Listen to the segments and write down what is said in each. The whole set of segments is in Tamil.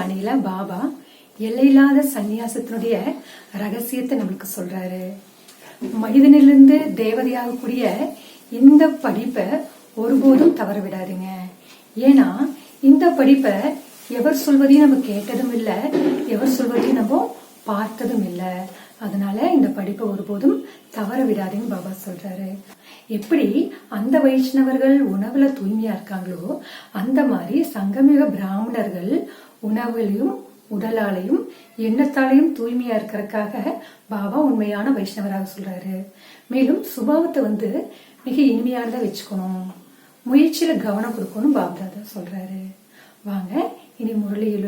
பாணியில பாபா எல்லையில்லாத சந்நியாசத்தினுடைய ரகசியத்தை நம்மளுக்கு சொல்றாரு. மனிதனிலிருந்து தேவதையாகக்கூடிய இந்த படிப்பை ஒருபோதும் தவற விடாதீங்க. ஏன்னா இந்த படிப்பை எவர் சொல்வதையும் நம்ம கேட்டதும் இல்லை, எவர் சொல்வதையும் நம்ம பார்த்ததும் இல்லை. அதனால இந்த படிப்பை ஒருபோதும் தவற விடாதீங்க பாபா சொல்றாரு. எப்படி அந்த வைஷ்ணவர்கள் உணவுல தூய்மையா இருக்காங்களோ அந்த மாதிரி சங்கமிக பிராமணர்கள் உணவுலையும் உடலாலையும் எண்ணத்தாலையும் தூய்மையா இருக்கிறதுக்காக பாபா உண்மையான வைஷ்ணவராக சொல்றாரு. மேலும் சுபாவத்தை மிக இனிமையானதா வச்சுக்கணும், முயற்சியில கவனம் கொடுக்கணும் பாப்தாதா சொல்றாரு. வாங்க இனி முரளியில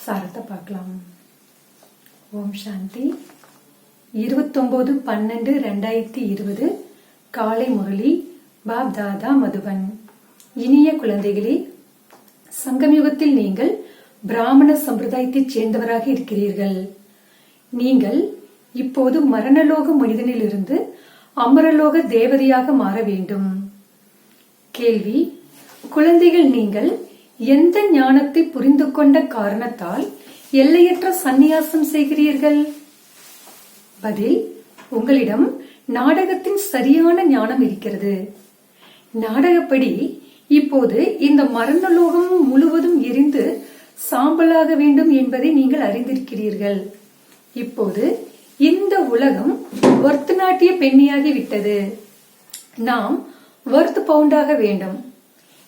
சாரத்தை பார்க்கலாம். ஓம் சாந்தி. 29/12/2020 காலை முரளி பாப்தாதா மதுபன். இனிய குழந்தைகளே, சங்கமயுகத்தில் நீங்கள் பிராமண சம்பிரதாயத்தைச் சேர்ந்தவராக இருக்கிறீர்கள். நீங்கள் இப்போது மரணலோக மனிதனிலிருந்து அமரலோக தேவதையாக மாற வேண்டும். கேள்வி: குழந்தைகள், நீங்கள் எந்த ஞானத்தை புரிந்து கொண்ட காரணத்தால் எல்லையற்ற சந்நியாசம் செய்கிறீர்கள்? பதில்: உங்களிடம் நாடகத்தின் சரியான ஞானம் இருக்கிறது. நாடகப்படி இப்போது இந்த மரணலோகம் முழுவதும் எரிந்து சாம்பலாக வேண்டும் என்பதை நீங்கள் அறிந்திருக்கிறீர்கள். இப்போது இந்த உலகம் வர்த்து நாட்டிய பெண்ணியாகி விட்டது. நாம் வர்த்து பவுண்டாக வேண்டும்.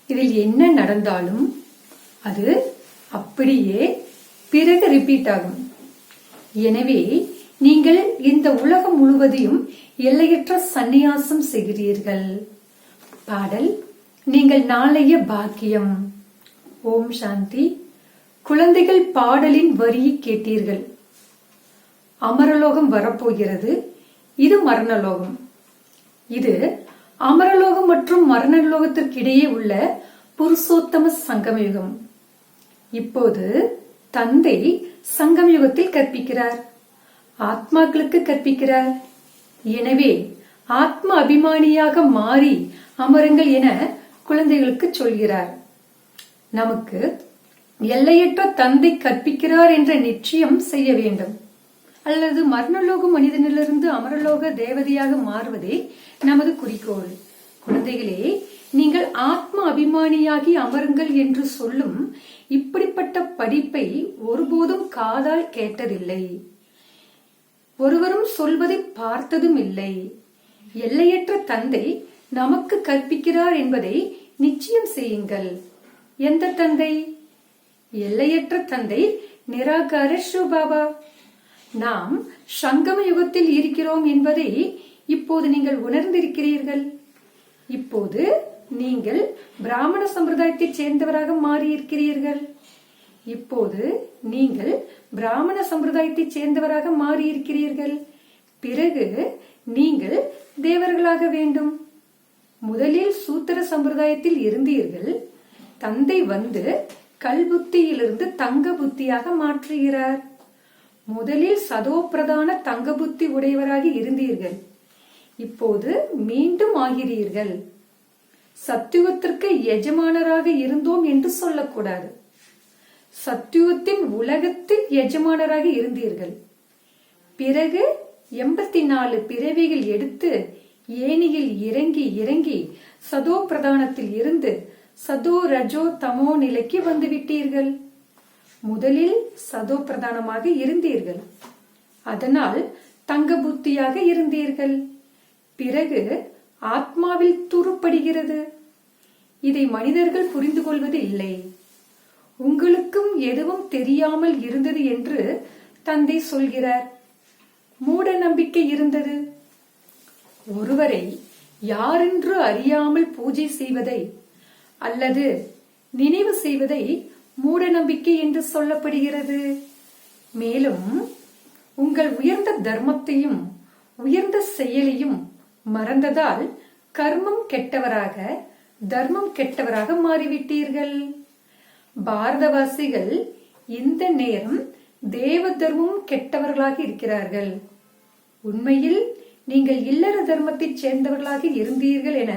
இதில் என்ன நடந்தாலும் அது அப்படியே பிறகு ரிப்பீட் ஆகும். எனவே நீங்கள் இந்த உலகம் முழுவதையும் எல்லையற்ற சந்நியாசம் செய்கிறீர்கள். பாடல்: நீங்கள் நாளைய பாக்கியம். ஓம் சாந்தி. குழந்தைகள், பாடலின் வரியை கேட்டீர்கள். அமரலோகம் வரப்போகிறது. இது மரணலோகம். இது அமரலோகம் மற்றும் மரணலோகத்திற்கிடையே உள்ள புருஷோத்தம சங்கமயுகம். இப்போது தந்தை சங்கமயுகத்தில் கற்பிக்கிறார், ஆத்மாக்களுக்கு கற்பிக்கிறார். எனவே ஆத்ம அபிமானியாக மாறி அமருங்கள் என குழந்தைகளுக்கு சொல்கிறார். நமக்கு எல்லையற்ற தந்தை கற்பிக்கிறார் என்ற நிச்சயம் செய்ய வேண்டும். அல்லது மரணலோக மனிதனிலிருந்து அமரலோக தேவதையாக மாறுவதே நமது குறிக்கோள். குழந்தைகளே, நீங்கள் ஆத்ம அபிமானியாகி அமருங்கள் என்று சொல்லும் இப்படிப்பட்ட படிப்பை ஒருபோதும் காதால் கேட்டதில்லை, ஒருவரும் சொல்வதை பார்த்ததும் இல்லை. எல்லையற்ற தந்தை நமக்கு கற்பிக்கிறார் என்பதை நிச்சயம் செய்யுங்கள். எந்த தந்தை? எல்லையற்ற தந்தை நிராகார சிவபாபா. நாம் சங்கம யுகத்தில் இருக்கிறோம் என்பதை இப்போது நீங்கள் உணர்ந்திருக்கிறீர்கள். இப்போது நீங்கள் பிராமண சம்பிரதாயத்தைச் சேர்ந்தவராக மாறியிருக்கிறீர்கள். இப்போது நீங்கள் பிராமண சம்பிரதாயத்தைச் சேர்ந்தவராக மாறியிருக்கிறீர்கள். பிறகு நீங்கள் தேவர்களாக வேண்டும். முதலில் சூத்திர சம்பிரதாயத்தில் இருந்தீர்கள். தந்தை கல்புத்தியிலிருந்து தங்க புத்தியாக மாற்றுகிறார். முதலில் சதோ பிரதான தங்க புத்தி உடையவராக இருந்தீர்கள். இப்போது மீண்டும் ஆகிறீர்கள். சத்தியுகத்திற்கு எஜமானராக இருந்தோம் என்று சொல்லக்கூடாது. சத்தியுகத்தின் உலகத்தில் எஜமானராக இருந்தீர்கள். பிறகு 84 பிறவிகள் எடுத்து ஏனியில் இறங்கி இறங்கி சதோ பிரதானத்தில் இருந்து சதோ ரஜோ தமோ நிலைக்கு வந்துவிட்டீர்கள். முதலில் சதோ பிரதானமாக இருந்தீர்கள், அதனால் தங்க புத்தியாக இருந்தீர்கள். பிறகு ஆத்மாவில் துருப்படுகிறது. இதை மனிதர்கள் புரிந்து கொள்வது இல்லை. உங்களுக்கும் எதுவும் தெரியாமல் இருந்தது என்று தந்தை சொல்கிறார். மூட நம்பிக்கை இருந்தது. ஒருவரை யாரென்று அறியாமல் பூஜை செய்வதை அல்லது நினைவு செய்வதை மூட நம்பிக்கை என்று சொல்லப்படுகிறது. மேலும் உங்கள் உயர்ந்த தர்மத்தையும் உயர்ந்த செயலையும் மறந்ததால் கர்மம் கெட்டவராக தர்மம் கெட்டவராக மாறிவிட்டீர்கள். பாரதவாசிகள் இந்த நேரம் தேவ தர்மம் கெட்டவர்களாக இருக்கிறார்கள். உண்மையில் நீங்கள் இல்லற தர்மத்தைச் சேர்ந்தவர்களாக இருந்தீர்கள் என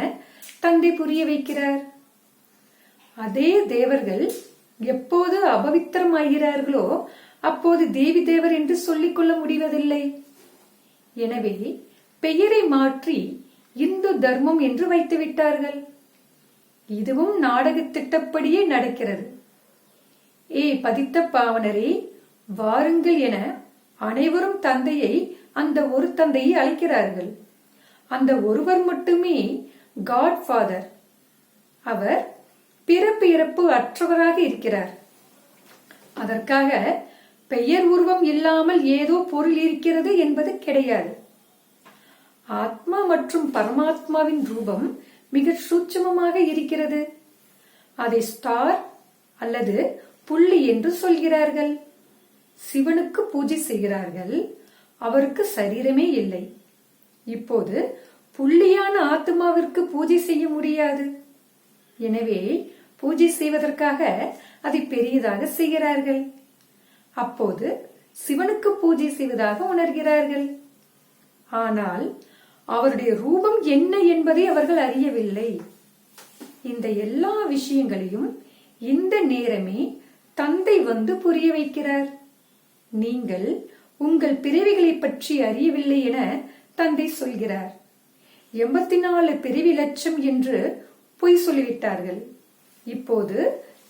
தந்தை புரிய வைக்கிறார். அதே தேவர்கள் எப்போது அபவித்திரமாகிறார்களோ அப்போது தேவி தேவர் என்று சொல்லிக் கொள்ள முடிவதில்லை. எனவே பெயரை மாற்றி இந்து தர்மம் என்று வைத்து விட்டார்கள். இதுவும் நாடக திட்டப்படியே நடக்கிறது. பதித்த பாவனரே, வாருங்கள் என அனைவரும் தந்தையை, அந்த ஒரு தந்தையை அழைக்கிறார்கள். அந்த ஒருவர் மட்டுமே காட் ஃபாதர். அவர் பிறப்பு இறப்பு அற்றவராக இருக்கிறார். அதற்காக பெயர் உருவம் இல்லாமல் ஏதோ பொருள் இருக்கிறது என்பது கிடையாது. ஆத்மா மற்றும் பரமாத்மாவின் ரூபம் மிக சூட்சமமாக இருக்கிறது. அதை ஸ்டார் அல்லது புள்ளி என்று சொல்கிறார்கள். சிவனுக்கு பூஜை செய்கிறார்கள். அவருக்கு சரீரமே இல்லை. இப்போது புள்ளியான ஆத்மாவிற்கு பூஜை செய்ய முடியாது. எனவே பூஜை செய்வதற்காக அதை பெரியதாக செய்கிறார்கள். அப்போது சிவனுக்கு பூஜை செய்வதாக உணர்கிறார்கள். ஆனால் அவருடைய ரூபம் என்ன என்பதை அவர்கள் அறியவில்லை. இந்த எல்லா விஷயங்களையும் இந்த நேரமே தந்தை வந்து புரிய வைக்கிறார். நீங்கள் உங்கள் பிறவிகளை பற்றி அறியவில்லை என தந்தை சொல்கிறார். 84 பிறவி லட்சம் என்று பொய் சொல்லிவிட்டார்கள். இப்போது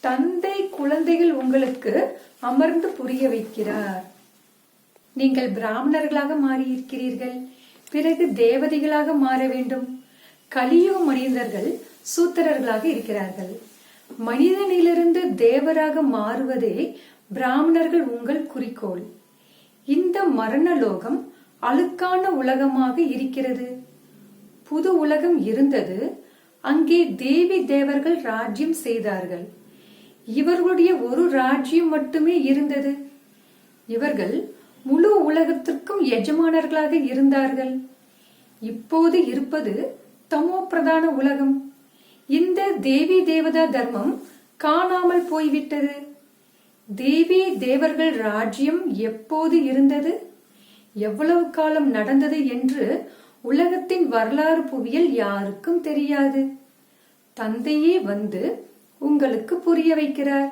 தந்தை குழந்தைகள் உங்களுக்கு அமர்ந்து புரிய வைக்கிறார். நீங்கள் பிராமணர்களாக மாறியிருக்கிறீர்கள். பிறகு தேவதைகளாக மாற வேண்டும். கலியுக மனிதர்கள் சூத்திரர்களாக இருக்கிறார்கள். மனிதனிலிருந்து தேவராக மாறுவதே பிராமணர்கள் உங்கள் குறிக்கோள். இந்த மரண லோகம் அழுக்கான உலகமாக இருக்கிறது. புது உலகம் இருந்தது. அங்கே தேவி தேவர்கள் ராஜ்யம் செய்தார்கள். இவர்களுடைய ஒரு ராஜ்யம் மட்டுமே இருந்தது. இவர்கள் முழு உலகத்திற்கும் எஜமானர்களாக இருந்தார்கள். இப்போது இருப்பது தமோ பிரதான உலகம். இந்த தேவி தேவதா தர்மம் காணாமல் போய்விட்டது. தேவி தேவர்கள் ராஜ்யம் எப்போது இருந்தது, எவ்வளவு காலம் நடந்தது என்று உலகத்தின் வரலாறு புவியியல் யாருக்கும் தெரியாது. தந்தையே வந்து உங்களுக்கு புரிய வைக்கிறார்.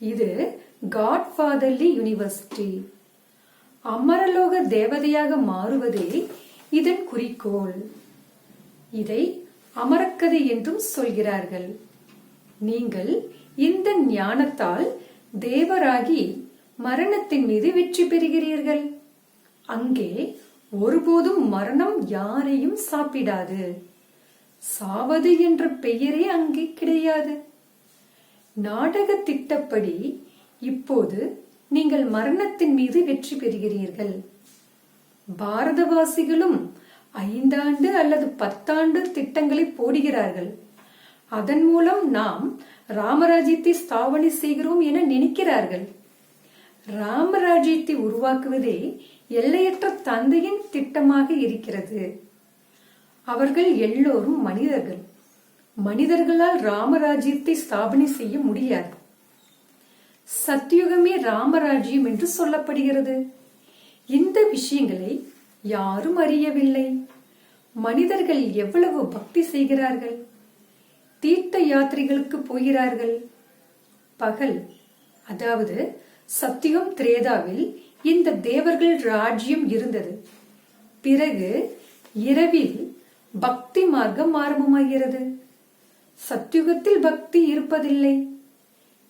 இது காட் ஃபாதர்லி யூனிவர்சிட்டி. அமரலோக தேவதையாக மாறுவதே இதன் குறிக்கோள். இதை அமரக்கதை என்றும் சொல்கிறார்கள். நீங்கள் இந்த ஞானத்தால் தேவராகி மரணத்தின் மீது வெற்றி பெறுகிறீர்கள். அங்கே ஒருபோதும் மரணம் யாரையும் சாப்பிடாது. சாவது என்ற பெயரே அங்கே கிடையாது. நாடக திட்டப்படி இப்போது நீங்கள் மரணத்தின் மீது வெற்றி பெறுகிறீர்கள். பாரதவாசிகளும் 5 ஆண்டு அல்லது 10 ஆண்டு திட்டங்களை போடுகிறார்கள். அதன் மூலம் நாம் ராமராஜ்யத்தை ஸ்தாபனை செய்கிறோம் என நினைக்கிறார்கள். ராமராஜ்யத்தை உருவாக்குவதே எல்லையற்ற தந்தையின் திட்டமாக இருக்கிறது. அவர்கள் எல்லோரும் மனிதர்கள். மனிதர்களால் ராமராஜ்யத்தை ஸ்தாபனை செய்ய முடியாது. சத்தியுகமே ராமராஜ்யம் என்று சொல்லப்படுகிறது. இந்த விஷயங்களை யாரும் அறியவில்லை. மனிதர்கள் எவ்வளவு பக்தி செய்கிறார்கள். தீர்த்த யாத்திரைகளுக்கு போகிறார்கள். பகல், அதாவது சத்தியம் திரேதாவில் இந்த தேவர்கள் ராஜ்யம் இருந்தது. பிறகு இரவில் பக்தி மார்க்கம் ஆரம்பமாகிறது. சத்தியுகத்தில் பக்தி இருப்பதில்லை.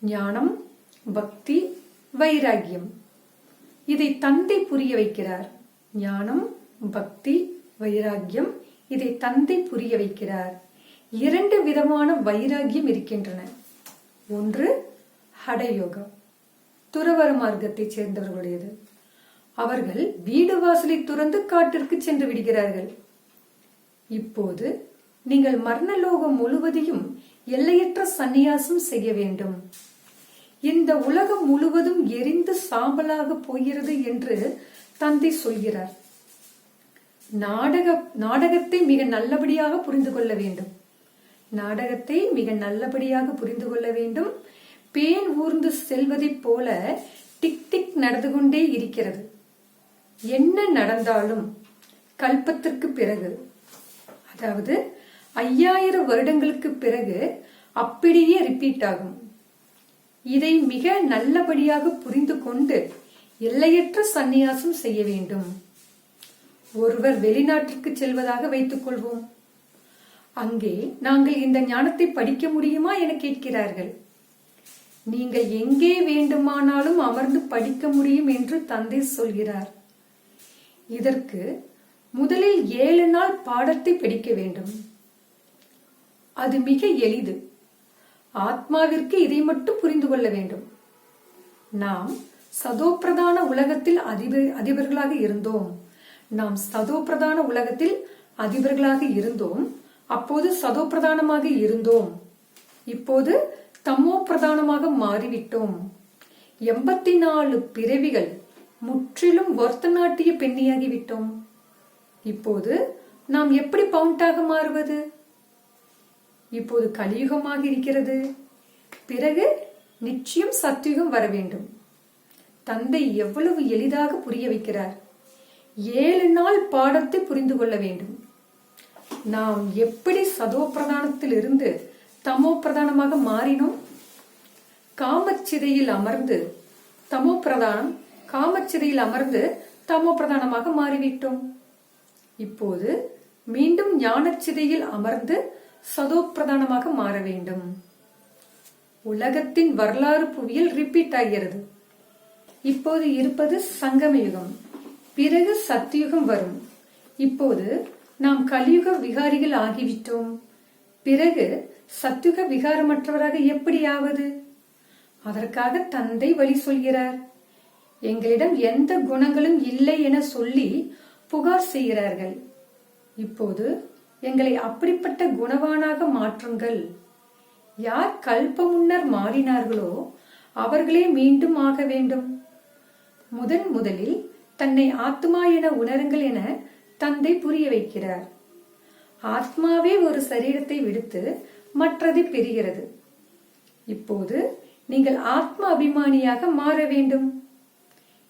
ஞானம், பக்தி, வைராகியம், இதை தந்தை புரிய வைக்கிறார். ஞானம், பக்தி, வைராகியம், இதை தந்தை புரிய வைக்கிறார். 2 விதமான வைராகியம் இருக்கின்றன. ஒன்று ஹடயோகா, துறவர மார்க்கத்தை சேர்ந்தவர்களுடையது. அவர்கள் வீடு வாசலை துறந்து காட்டிற்கு சென்று விடுகிறார்கள். இப்போது நீங்கள் மரணலோகம் முழுவதையும் எல்லையற்ற சந்நியாசம் செய்ய வேண்டும். இந்த உலகம் முழுவதும் எரிந்து சாம்பலாக போகிறது என்று தந்தை சொல்கிறார். நாடகத்தை மிக நல்லபடியாக புரிந்து கொள்ள வேண்டும். நாடகத்தை மிக நல்லபடியாக புரிந்து கொள்ள வேண்டும். பேன் ஊர்ந்து செல்வதைப் போல டிக் டிக் நடந்து கொண்டே இருக்கிறது. என்ன நடந்தாலும் கல்பத்திற்கு பிறகு, அதாவது 5000 வருடங்களுக்கு பிறகு அப்படியே ரிப்பீட் ஆகும். இதை மிக நல்லபடியாக புரிந்து கொண்டு எல்லையற்ற சந்நியாசம் செய்ய வேண்டும். ஒருவர் வெளிநாட்டிற்கு செல்வதாக வைத்துக் கொள்வோம். அங்கே நாங்கள் இந்த ஞானத்தை படிக்க முடியுமா என கேட்கிறார்கள். நீங்கள் எங்கே வேண்டுமானாலும் அமர்ந்து படிக்க முடியும் என்று தந்தை சொல்கிறார். இதற்கு முதலில் 7 நாள் பாடத்தை படிக்க வேண்டும். அது மிக எளிது. ஆத்மாவிற்கு இதை மட்டும் புரிந்து கொள்ள வேண்டும். நாம் சதோப்பிரதான உலகத்தில் அதிபர்களாக இருந்தோம். அப்போது சதோப்பிரதானமாக இருந்தோம். இப்போது தமோ பிரதானமாக மாறிவிட்டோம். 84 பிறவிகள் முற்றிலும் பரதநாட்டிய பெண்ணியாகிவிட்டோம். இப்போது நாம் எப்படி பவுண்டாக மாறுவது? இப்போது கலியுகமாக இருக்கிறது. பிறகு நிச்சயம் சத்யுகம் வர வேண்டும். தந்தை எவ்வளவு எளிதாக புரிய வைக்கிறார். 7 நாள் பாடத்தை புரிந்து கொள்ள வேண்டும். நாம் எப்படி சதோ பிரதானத்தில் இருந்து தமோ பிரதானமாக மாறினோம்? காமச்சிதையில் அமர்ந்து தமோ பிரதானமாக மாறிவிட்டோம். இப்போது மீண்டும் ஞானச்சிதையில் அமர்ந்து சதோ பிரதானமாக மாற வேண்டும். உலகத்தின் வரலாறு புவியில் ரிப்பீட் ஆகிறது. இப்போது இருப்பது சங்கம யுகம். பிறகு சத்யுகம் வரும். இப்போது நாம் கலியுக விகாரிகள் ஆகிவிட்டோம். பிறகு சத்யுக விகாரமற்றவராக எப்படி ஆவது? அதற்காக தந்தை வழி சொல்கிறார். எங்களிடம் எந்த குணங்களும் இல்லை என சொல்லி புகார் செய்கிறார்கள். இப்போது எங்களை அப்படிப்பட்ட குணவானாக மாற்றுங்கள். யார் கல்ப முன்னர் மாறினார்களோ அவர்களே மீண்டும் ஆக வேண்டும். முதலில் தன்னை ஆத்மா என உணருங்கள் என தந்தை புரிய வைக்கிறார். ஆத்மாவே ஒரு சரீரத்தை விடுத்து மற்றதை பெறுகிறது. இப்போது நீங்கள் ஆத்ம அபிமானியாக மாற வேண்டும்.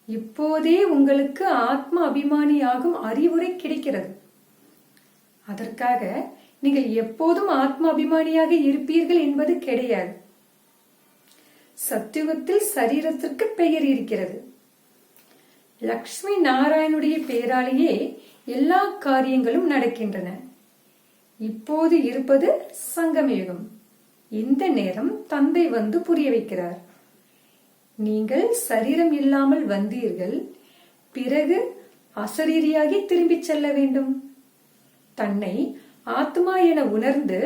இப்போதே உங்களுக்கு ஆத்ம அபிமானியாகும் அறிவுரை கிடைக்கிறது. அதற்காக நீங்கள் எப்போதும் ஆத்ம அபிமானியாக இருப்பீர்கள் என்பது கிடையாது. சத்யுகத்தில் சரீரத்திற்கு பெயர் இருக்கிறது. லக்ஷ்மி நாராயணுடைய பெயராலேயே எல்லா காரியங்களும் நடக்கின்றன. இப்போது இருப்பது சங்கமயுகம். இந்த நேரம் தந்தை வந்து புரிய வைக்கிறார். நீங்கள் சரீரம் இல்லாமல் வந்தீர்கள். பிறகு அசரீரியாகி திரும்பிச் செல்ல வேண்டும். தன்னை ஆத்மா என உணர்ந்து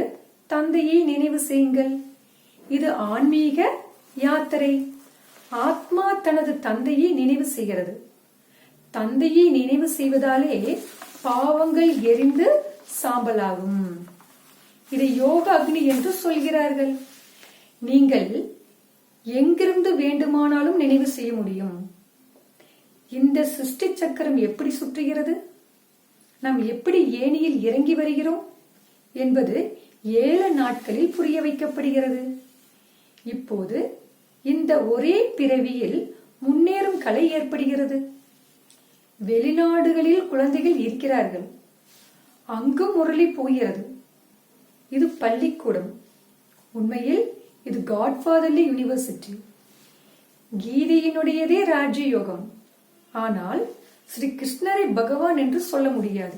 தந்தையை நினைவு செய்யுங்கள். இது ஆன்மீக யாத்திரை. ஆத்மா தனது தந்தையை நினைவு செய்கிறது. தந்தையை நினைவு செய்வதாலே பாவங்கள் எரிந்து சாம்பலாகும். இதை யோக அக்னி என்று சொல்கிறார்கள். நீங்கள் எங்கிருந்து வேண்டுமானாலும் நினைவு செய்ய முடியும். இந்த சிருஷ்டி சக்கரம் எப்படி சுற்றுகிறது, நாம் எப்படி ஏணியில் இறங்கி வருகிறோம் என்பது 7 நாட்களில் புரிய வைக்கப்படுகிறது. இப்போது இந்த ஒரே பிறவியில் முன்னேறும் கலை ஏற்படுகிறது. வெளிநாடுகளில் குழந்தைகள் இருக்கிறார்கள். அங்கும் முரளி போகிறது. இது பள்ளிக்கூடம். உண்மையில் இது காட்ஃபாதர்லி யூனிவர்சிட்டி. கீதையினுடையதே ராஜயோகம். ஆனால் ஸ்ரீ கிருஷ்ணரை பகவான் என்று சொல்ல முடியாது.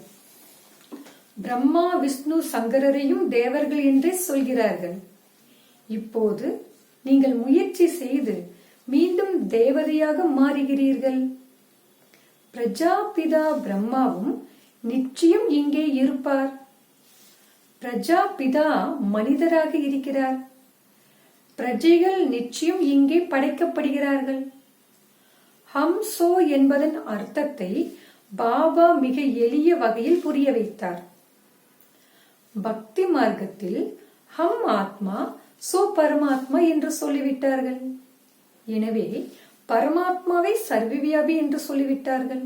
பிரம்மா விஷ்ணு சங்கரரையும் தேவர்கள் என்றே சொல்கிறார்கள். இப்போது நீங்கள் முயற்சி செய்து மீண்டும் தேவதையாக மாறுகிறீர்கள். பிரஜாபிதா பிரம்மாவும் நிச்சயம் இங்கே இருப்பார். பிரஜாபிதா மனிதராக இருக்கிறார். பிரஜைகள் நிச்சயம் இங்கே படைக்கப்படுகிறார்கள். ஹம்சோ என்பதன் அர்த்தத்தை பாபா மிக எளிய வகையில் புரிய வைத்தார். பக்தி மார்க்கத்தில் ஹம் ஆத்மா சோ பரமாத்மா என்று சொல்லிவிட்டார்கள். எனவே பரமாத்மாவை சர்வவியாபி என்று சொல்லிவிட்டார்கள்.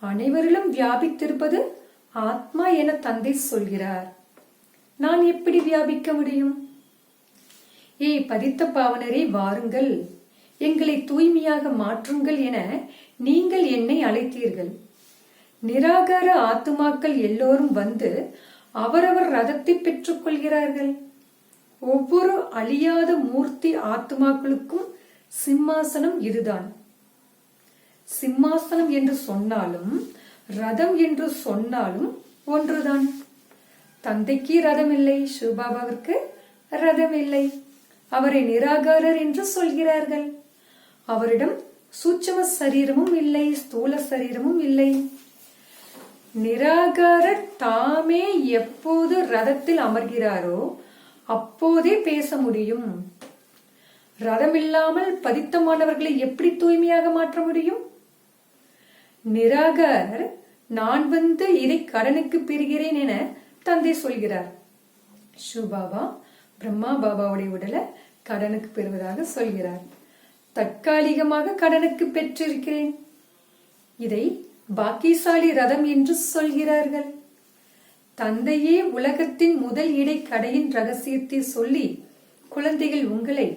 அனைவரிலும் வியாபித்திருப்பது ஆத்மா என தந்தை சொல்கிறார். நான் எப்படி வியாபிக்க முடியும்? பதித்த பாவனரே வாருங்கள், எங்களை தூய்மையாக மாற்றுங்கள் என நீங்கள் என்னை அழைத்தீர்கள். நிராகார ஆத்துமாக்கள் எல்லோரும் வந்து அவரவர் ரதத்தை பெற்றுக் கொள்கிறார்கள். ஒவ்வொரு அழியாத மூர்த்தி ஆத்மாக்களுக்கும் சிம்மாசனம் இதுதான். சிம்மாசனம் என்று சொன்னாலும் ரதம் என்று சொன்னாலும் ஒன்றுதான். தந்தைக்கு ரதம் இல்லை, சிவபாபாவிற்கு ரதம் இல்லை. அவரை நிராகாரர் என்று சொல்கிறார்கள். அவரிடம் சூட்சும சரீரமும் இல்லை, ஸ்தூல சரீரமும் இல்லை. நிராகாரர் தாமே எப்போது ரதத்தில் அமர்கிறாரோ அப்போதே பேச முடியும். ரதம் இல்லாமல் பதித்தமானவர்களை எப்படி தூய்மையாக மாற்ற முடியும்? நிராகாரர் நான் வந்து இதை கடனுக்கு பெறுகிறேன் என தந்தை சொல்கிறார். சிவபாபா பிரம்மா பாபாவுடைய உடலை கடனுக்கு பெறுவதாக சொல்கிறார். தற்காலிகமாக கடனுக்கு பெற்றிருக்கிறேன். இதை பாக்கியசாலி ரதம் என்று சொல்கிறார்கள். தந்தையே உலகத்தின் முதல் இடை கடையின் ரகசியத்தை சொல்லி குழந்தைகள் உங்களை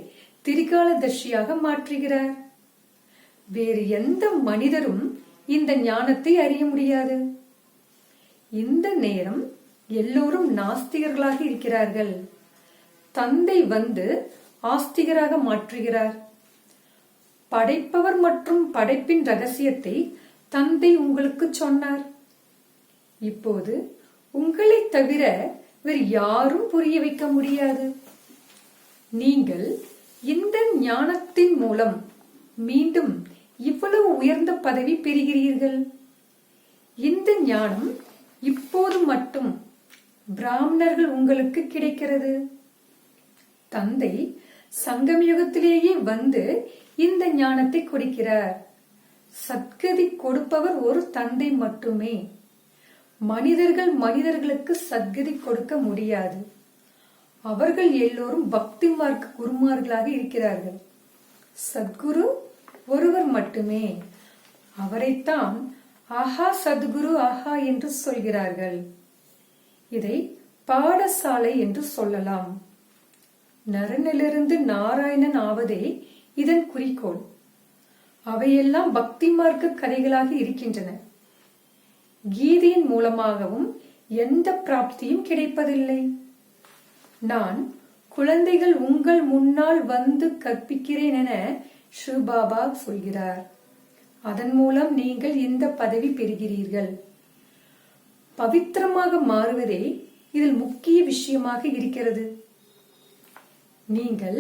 திரிகாலதர்ஷியாக மாற்றுகிறார். வேறு எந்த மனிதரும் இந்த ஞானத்தை அறிய முடியாது. இந்த நேரம் எல்லோரும் நாஸ்திகர்களாக இருக்கிறார்கள். தந்தை வந்து ஆஸ்திகராக மாற்றுகிறார். படைப்பவர் மற்றும் படைப்பின் ரகசியத்தை தந்தை உங்களுக்கு சொன்னார். இப்போது உங்களை தவிர வேறு யாரும் புரிய வைக்க முடியாது. நீங்கள் இந்த ஞானத்தின் மூலம் மீண்டும் இவ்வளவு உயர்ந்த பதவி பெறுகிறீர்கள். இந்த ஞானம் இப்போது மட்டும் பிராமணர்கள் உங்களுக்கு கிடைக்கிறது. தந்தை சங்கமயுகத்திலேயே வந்து இந்த ஞானத்தை கொடுக்கிறார். சத்கதி கொடுப்பவர் ஒரு தந்தை மட்டுமே. மனிதர்களுக்கு சத்கதி கொடுக்க முடியாது. அவர்கள் எல்லோரும் பக்தி மார்க்க குருமார்களாக இருக்கிறார்கள். சத்குரு ஒருவர் மட்டுமே. அவரைத்தான் ஆஹா சத்குரு ஆஹா என்று சொல்கிறார்கள். இதை பாடசாலை என்று சொல்லலாம். நரனிலிருந்து நாராயணன் ஆவதே இதன் குறிக்கோள். அவையெல்லாம் பக்தி மார்க்க கதைகளாக இருக்கின்றன. கீதையின் மூலமாகவும் எந்த பிராப்தியும் கிடைப்பதில்லை. நான் குழந்தைகள் உங்கள் முன்னால் வந்து கற்பிக்கிறேன் என சிவபாபா சொல்கிறார். அதன் மூலம் நீங்கள் இந்த பதவி பெறுகிறீர்கள். பவித்திரமாக மாறுவதே இதில் முக்கிய விஷயமாக இருக்கிறது. நீங்கள்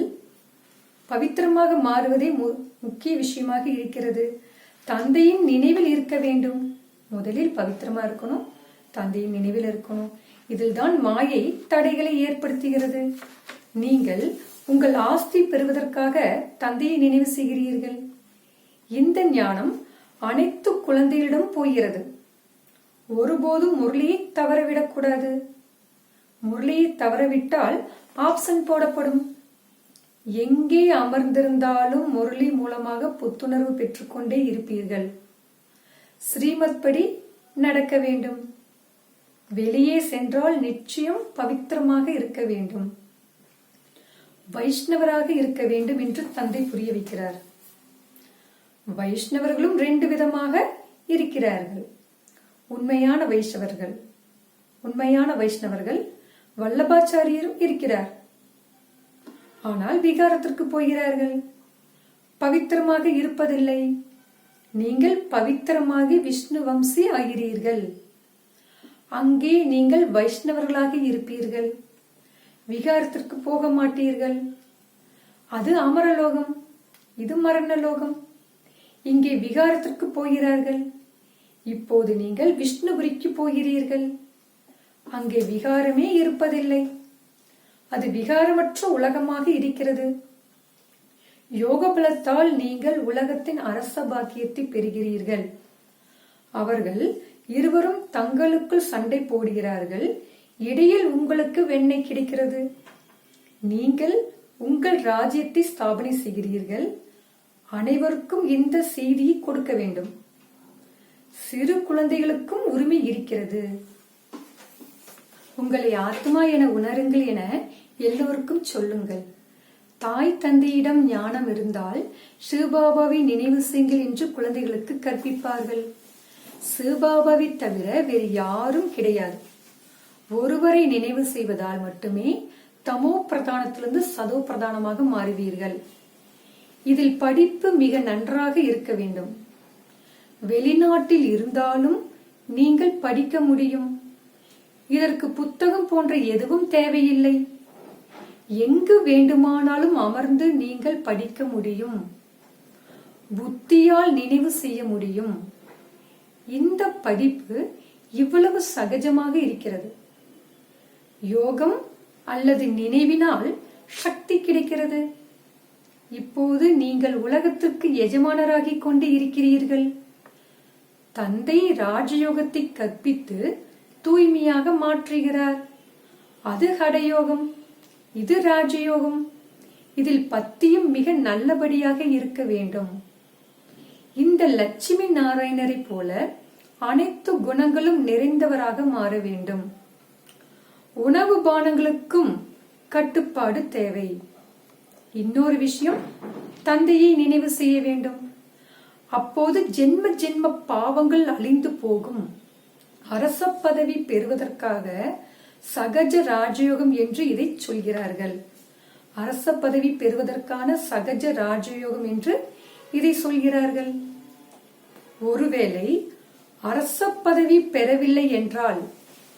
பவித்திரமாக மாறுவதே முக்கிய விஷயமாக இருக்கிறது. தந்தையின் நினைவில் இருக்க வேண்டும். முதலில் பவித்திரமா இருக்கணும், தந்தையின் நினைவில் இருக்கணும். இதில் தான் மாயை தடைகளை ஏற்படுத்துகிறது. நீங்கள் உங்கள் ஆஸ்தி பெறுவதற்காக தந்தையை நினைவு செய்கிறீர்கள். இந்த ஞானம் அனைத்து குழந்தைகளிடம் போகிறது. ஒருபோதும் முரளியை தவறவிடக்கூடாது. முரளியை தவறவிட்டால் ஆப்ஷன் போடப்படும். எங்கே அமர்ந்திருந்தாலும் முரளி மூலமாக புத்துணர்வு பெற்றுக்கொண்டே இருப்பீர்கள். ஸ்ரீமத் படி நடக்க வேண்டும். வெளியே சென்றால் நிச்சயம் பவித்திரமாக இருக்க வேண்டும், வைஷ்ணவராக இருக்க வேண்டும் என்று தந்தை புரிய வைக்கிறார். வைஷ்ணவர்களும் 2 விதமாக இருக்கிறார்கள். உண்மையான வைஷ்ணவர்கள் வல்லபாச்சாரியரும் இருக்கிறார். ஆனால் விகாரத்திற்கு போகிறார்கள். பவித்திரமாக இருப்பதில்லை. நீங்கள் பவித்திரமாகி விஷ்ணு வம்சி ஆகிறீர்கள். அங்கே நீங்கள் வைஷ்ணவர்களாக இருப்பீர்கள். விகாரத்திற்கு போக மாட்டீர்கள். அது அமரலோகம், இது மரணலோகம். இங்கே விகாரத்திற்கு போகிறார்கள். இப்போது நீங்கள் விஷ்ணுபுரிக்கு போகிறீர்கள். அங்கே விகாரமே இருப்பதில்லை. அது விகாரமற்ற உலகமாக இருக்கிறது. யோக பலத்தால் நீங்கள் உலகத்தின் அரச பாக்கியத்தை பெறுகிறீர்கள். அவர்கள் இருவரும் தங்களுக்குள் சண்டை போடுகிறார்கள். இடையில் உங்களுக்கு வெண்ணெய் கிடைக்கிறது. நீங்கள் உங்கள் ராஜ்யத்தை ஸ்தாபனை செய்கிறீர்கள். அனைவருக்கும் இந்த செய்தியை கொடுக்க வேண்டும். சிறு குழந்தைகளுக்கும் உரிமை இருக்கிறது. உங்களை ஆத்மா என உணருங்கள் என எல்லோருக்கும் சொல்லுங்கள். தாய் தந்தையிடம் ஞானம் இருந்தால் சிவபாபாவை நினைவு செய்யுங்கள் என்று குழந்தைகளுக்கு கற்பிப்பார்கள். சிவபாபாவை தவிர வேறு யாரும் கிடையாது. ஒருவரை நினைவு செய்வதால் மட்டுமே தமோ பிரதானத்திலிருந்து சதோ பிரதானமாக மாறுவீர்கள். இதில் படிப்பு மிக நன்றாக இருக்க வேண்டும். வெளிநாட்டில் இருந்தாலும் நீங்கள் படிக்க முடியும். இதற்கு புத்தகம் போன்ற எதுவும் தேவையில்லை. எங்கு வேண்டுமானாலும் அமர்ந்து நீங்கள் படிக்க முடியும். புத்தியால் நினைவு செய்ய முடியும். இந்த படிப்பு இவ்வளவு சகஜமாக இருக்கிறது. யோகம் அல்லது நினைவினால் சக்தி கிடைக்கிறது. இப்போது நீங்கள் உலகத்திற்கு எஜமானராகிக் கொண்டு இருக்கிறீர்கள். தந்தை ராஜயோகத்தை கற்பித்து தூய்மையாக மாற்றுகிறார். அது ஹடயோகம், இது ராஜயோகம். இதில் பத்தியும் மிக நல்லபடியாக இருக்க வேண்டும். இந்த லட்சுமி நாராயணரை போல அனைத்து குணங்களும் நிறைந்தவராக மாற வேண்டும். உணவு பானங்களுக்கும் கட்டுப்பாடு தேவை. இன்னொரு விஷயம், தந்தையை நினைவு செய்ய வேண்டும். அப்போது ஜென்ம ஜென்ம பாவங்கள் அழிந்து போகும். அரச பதவி பெறுவதற்காக சகஜ ராஜயோகம் என்று இதை சொல்கிறார்கள். அரச பதவி பெறுவதற்கான சகஜ ராஜயோகம் என்று இதை சொல்கிறார்கள். ஒருவேளை அரச பதவி பெறவில்லை என்றால்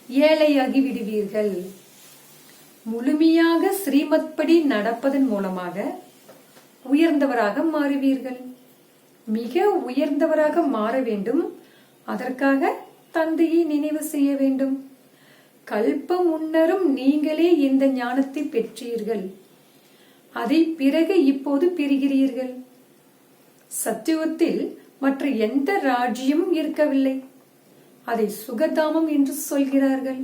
ஏழையாகி விடுவீர்கள். முழுமையாக ஸ்ரீமத் படி நடப்பதன் மூலமாக உயர்ந்தவராக மாறுவீர்கள். மிக உயர்ந்தவராக மாற வேண்டும். அதற்காக தந்தையை நினைவு செய்ய வேண்டும். கல்ப முன்னரும் நீங்களே இந்த ஞானத்தை பெற்றீர்கள். அதை பிறகு இப்போது பெறுகிறீர்கள். சத்தியுகத்தில் மற்ற எந்த ராஜ்யமும் இருக்கவில்லை. அதை சுகதாமம் என்று சொல்கிறார்கள்.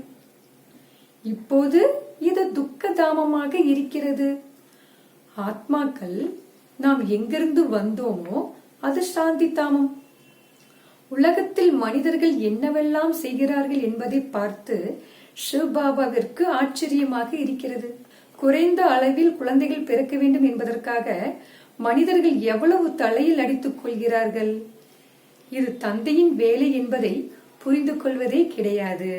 இப்போது இது துக்கதாமமாக இருக்கிறது. ஆத்மாக்கள் நாம் எங்கிருந்து வந்தோமோ அது சாந்தி தாமம். உலகத்தில் மனிதர்கள் என்னவெல்லாம் செய்கிறார்கள் என்பதை பார்த்து சிவபாபாவிற்கு ஆச்சரியமாக இருக்கிறது. குறைந்த அளவில் குழந்தைகள் பிறக்க வேண்டும் என்பதற்காக மனிதர்கள் எவ்வளவு தலையில் அடித்துக் கொள்கிறார்கள். இது தந்தையின் வேலை என்பதை புரிந்து கொள்வதே கிடையாது.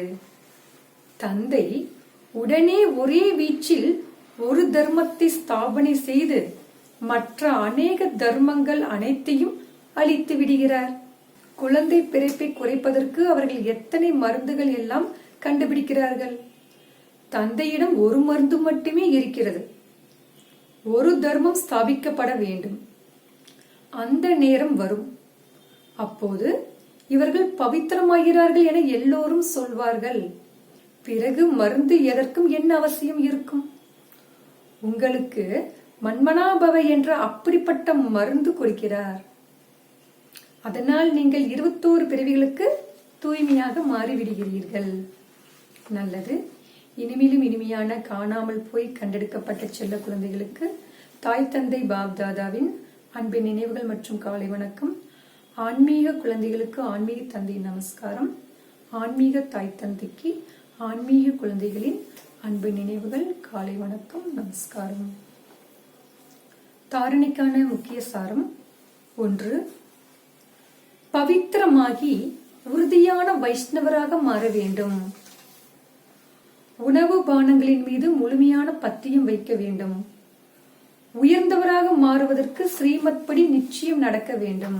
தந்தை உடனே ஒரே வீச்சில் ஒரு தர்மத்தை ஸ்தாபனை செய்து மற்ற அநேக தர்மங்கள் அனைத்தையும் அழித்து விடுகிறார். குழந்தை பிறப்பை குறைப்பதற்கு அவர்கள் எத்தனை மருந்துகள் எல்லாம் கண்டுபிடிக்கிறார்கள். தந்தையிடம் ஒரு மருந்து மட்டுமே இருக்கிறது. ஒரு தர்மம் ஸ்தாபிக்கப்பட வேண்டும். அந்த நேரம் வரும். அப்போது இவர்கள் பவித்திரமாகிறார்கள் என எல்லோரும் சொல்வார்கள். பிறகு மருந்து எதற்கும் என்ன அவசியம் இருக்கும்? உங்களுக்கு மன்மனாபவ என்ற அப்படிப்பட்ட மருந்து கொடுக்கிறார். அதனால் நீங்கள் 21 பிறவிகளுக்கு தூய்மையாக மாறிவிடுகிறீர்கள். நல்லது. இனிமேலும் இனிமையான காணாமல் போய் கண்டெடுக்கப்பட்ட செல்ல குழந்தைகளுக்கு தாய் தந்தை பாப்தாதாவின் அன்பின் நினைவுகள் மற்றும் காலை வணக்கம். ஆன்மீக குழந்தைகளுக்கு ஆன்மீக தந்தை நமஸ்காரம். ஆன்மீக தாய் தந்தைக்கு ஆன்மீக குழந்தைகளின் அன்பு நினைவுகள் காலை வணக்கம் நமஸ்காரம். தாரணைக்கான முக்கிய சாரம்: 1. பவித்திரமாகி உறுதியான வைஷ்ணவராக மாற வேண்டும். உணவு பானங்களின் மீது முழுமையான பத்தியம் வைக்க வேண்டும். உயர்ந்தவராக மாறுவதற்கு ஸ்ரீமத் படி நிச்சயம் நடக்க வேண்டும்.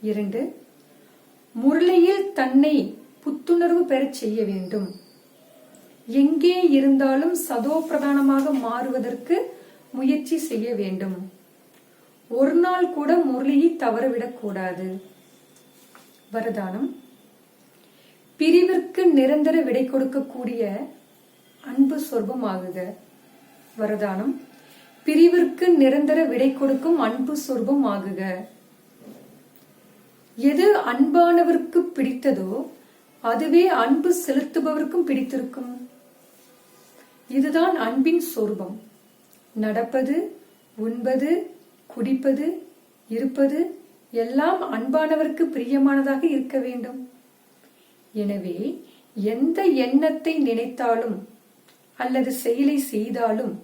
2. முரளியில் தன்னை புத்துணர்வு பெறச் செய்ய வேண்டும். எங்கே இருந்தாலும் சதோ பிரதானமாக மாறுவதற்கு முயற்சி செய்ய வேண்டும். ஒரு நாள் கூட முரளியை தவறவிடக் கூடாது. வரதானம்: பிரிவிற்கு நிரந்தர விடை கொடுக்கக்கூடிய அன்பு சொர்பமாகுக. வரதானம்: பிரிவிற்கு நிரந்தர விடை கொடுக்கும் அன்பு சொர்பம் ஆகுக. எது அன்பானவருக்கு பிடித்ததோ அதுவே அன்பு செலுத்துபவருக்கும் பிடித்திருக்கும். இதுதான் அன்பின் சொரூபம். நடப்பது, உண்பது, குடிப்பது, இருப்பது எல்லாம் அன்பானவருக்கு பிரியமானதாக இருக்க வேண்டும். எனவே எந்த எண்ணத்தை நினைத்தாலும் அல்லது செயலை செய்தாலும்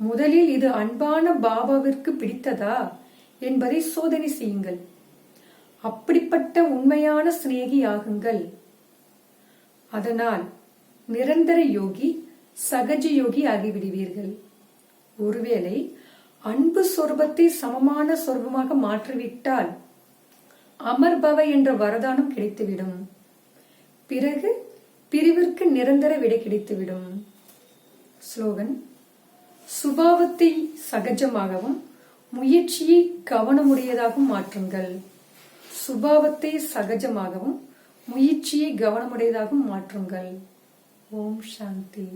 முதலில் இது அன்பான பாபாவிற்கு பிடித்ததா என்பதை சோதனை செய்யுங்கள். அப்படிப்பட்ட உண்மையான சிநேகி ஆகுங்கள். அதனால் நிரந்தர யோகி சகஜ யோகி ஆகிவிடுவீர்கள். ஒருவேளை அன்பு சொரூபத்தை சமமான சொரூபமாக மாற்றிவிட்டால் அமர்பவ என்ற வரதானம் கிடைத்துவிடும். பிறகு பிரிவிற்கு நிரந்தர விடை கிடைத்துவிடும். ஸ்லோகன்: சுபாவத்தை சகஜமாகவும் முயற்சியை கவனமுடையதாகவும் மாற்றுங்கள். சுபாவத்தை சகஜமாகவும் முயற்சியை கவனமுடையதாகவும் மாற்றுங்கள். ஓம் சாந்தி.